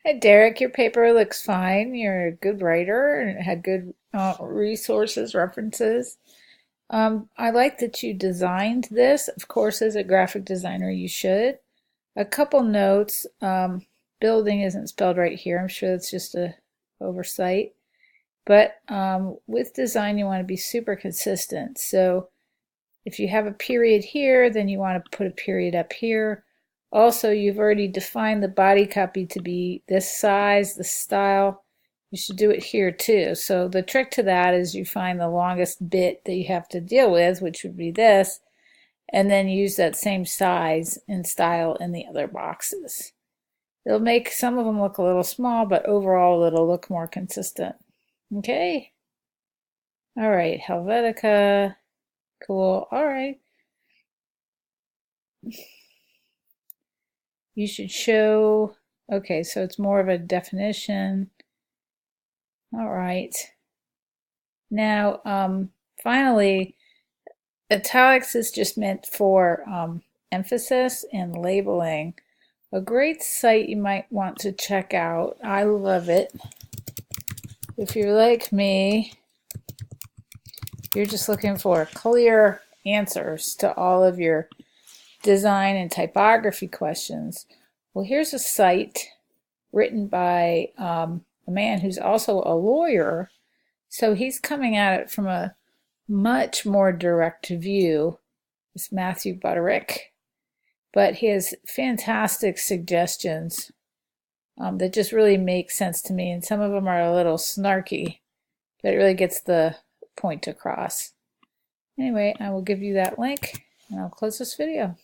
Hey Derek, your paper looks fine. You're a good writer and it had good resources, references. I like that you designed this. Of course, as a graphic designer, you should. A couple notes. Building isn't spelled right here. I'm sure that's just a oversight. But with design, you want to be super consistent. So if you have a period here, then you want to put a period up here. Also, you've already defined the body copy to be this size, this style. You should do it here too. So the trick to that is you find the longest bit that you have to deal with, which would be this, and then use that same size and style in the other boxes. It'll make some of them look a little small, but overall it'll look more consistent. Okay? All right, Helvetica. Cool. All right. You should show, okay, so it's more of a definition. All right. Now, finally, italics is just meant for emphasis and labeling. A great site you might want to check out, I love it. If you're like me, you're just looking for clear answers to all of your design and typography questions. Well, here's a site written by a man who's also a lawyer, so he's coming at it from a much more direct view. It's Matthew Butterick, but he has fantastic suggestions that just really make sense to me, and some of them are a little snarky, but it really gets the point across. Anyway, I will give you that link, and I'll close this video.